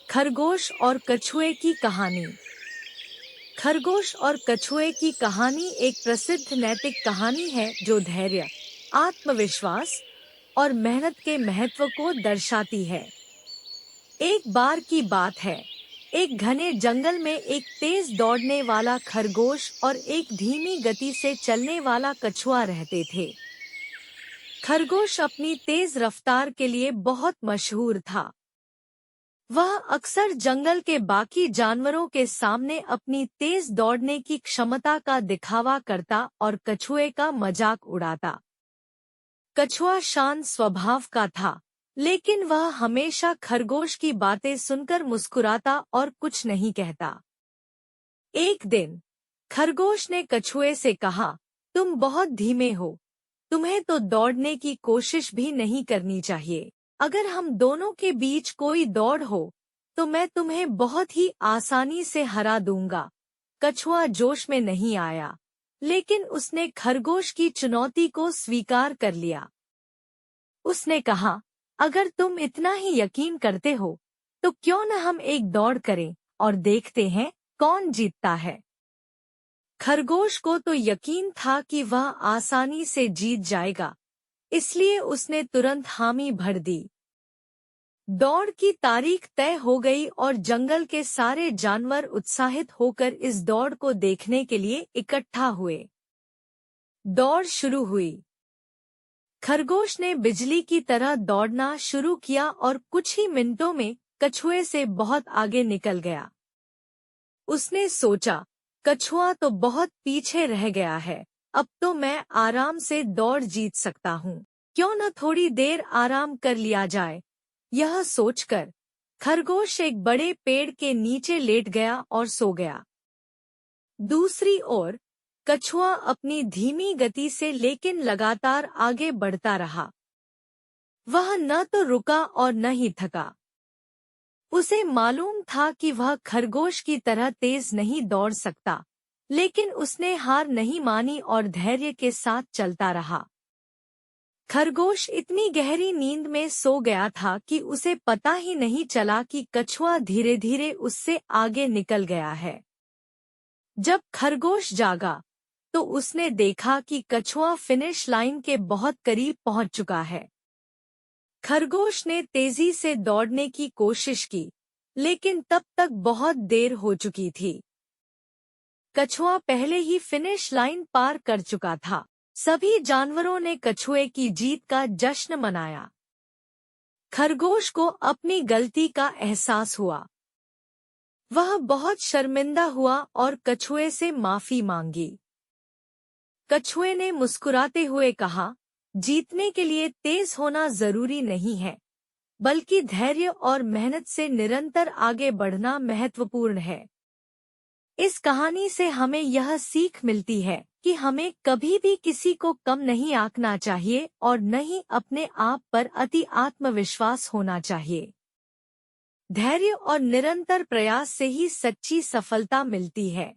खरगोश और कछुए की कहानी। खरगोश और कछुए की कहानी एक प्रसिद्ध नैतिक कहानी है जो धैर्य, आत्मविश्वास और मेहनत के महत्व को दर्शाती है। एक बार की बात है, एक घने जंगल में एक तेज दौड़ने वाला खरगोश और एक धीमी गति से चलने वाला कछुआ रहते थे। खरगोश अपनी तेज रफ्तार के लिए बहुत मशहूर था। वह अक्सर जंगल के बाकी जानवरों के सामने अपनी तेज दौड़ने की क्षमता का दिखावा करता और कछुए का मजाक उड़ाता। कछुआ शांत स्वभाव का था, लेकिन वह हमेशा खरगोश की बातें सुनकर मुस्कुराता और कुछ नहीं कहता। एक दिन खरगोश ने कछुए से कहा, तुम बहुत धीमे हो, तुम्हें तो दौड़ने की कोशिश भी नहीं करनी चाहिए। अगर हम दोनों के बीच कोई दौड़ हो तो मैं तुम्हें बहुत ही आसानी से हरा दूंगा। कछुआ जोश में नहीं आया, लेकिन उसने खरगोश की चुनौती को स्वीकार कर लिया। उसने कहा, अगर तुम इतना ही यकीन करते हो तो क्यों न हम एक दौड़ करें और देखते हैं कौन जीतता है। खरगोश को तो यकीन था कि वह आसानी से जीत जाएगा, इसलिए उसने तुरंत हामी भर दी। दौड़ की तारीख तय हो गई और जंगल के सारे जानवर उत्साहित होकर इस दौड़ को देखने के लिए इकट्ठा हुए। दौड़ शुरू हुई। खरगोश ने बिजली की तरह दौड़ना शुरू किया और कुछ ही मिनटों में कछुए से बहुत आगे निकल गया। उसने सोचा, कछुआ तो बहुत पीछे रह गया है, अब तो मैं आराम से दौड़ जीत सकता हूँ। क्यों न थोड़ी देर आराम कर लिया जाए। यह सोचकर खरगोश एक बड़े पेड़ के नीचे लेट गया और सो गया। दूसरी ओर कछुआ अपनी धीमी गति से लेकिन लगातार आगे बढ़ता रहा। वह न तो रुका और न ही थका। उसे मालूम था कि वह खरगोश की तरह तेज नहीं दौड़ सकता, लेकिन उसने हार नहीं मानी और धैर्य के साथ चलता रहा। खरगोश इतनी गहरी नींद में सो गया था कि उसे पता ही नहीं चला कि कछुआ धीरे धीरे उससे आगे निकल गया है। जब खरगोश जागा तो उसने देखा कि कछुआ फिनिश लाइन के बहुत करीब पहुंच चुका है। खरगोश ने तेजी से दौड़ने की कोशिश की, लेकिन तब तक बहुत देर हो चुकी थी। कछुआ पहले ही फिनिश लाइन पार कर चुका था। सभी जानवरों ने कछुए की जीत का जश्न मनाया। खरगोश को अपनी गलती का एहसास हुआ। वह बहुत शर्मिंदा हुआ और कछुए से माफी मांगी। कछुए ने मुस्कुराते हुए कहा, जीतने के लिए तेज होना जरूरी नहीं है, बल्कि धैर्य और मेहनत से निरंतर आगे बढ़ना महत्वपूर्ण है। इस कहानी से हमें यह सीख मिलती है कि हमें कभी भी किसी को कम नहीं आंकना चाहिए और न ही अपने आप पर अति आत्मविश्वास होना चाहिए। धैर्य और निरंतर प्रयास से ही सच्ची सफलता मिलती है।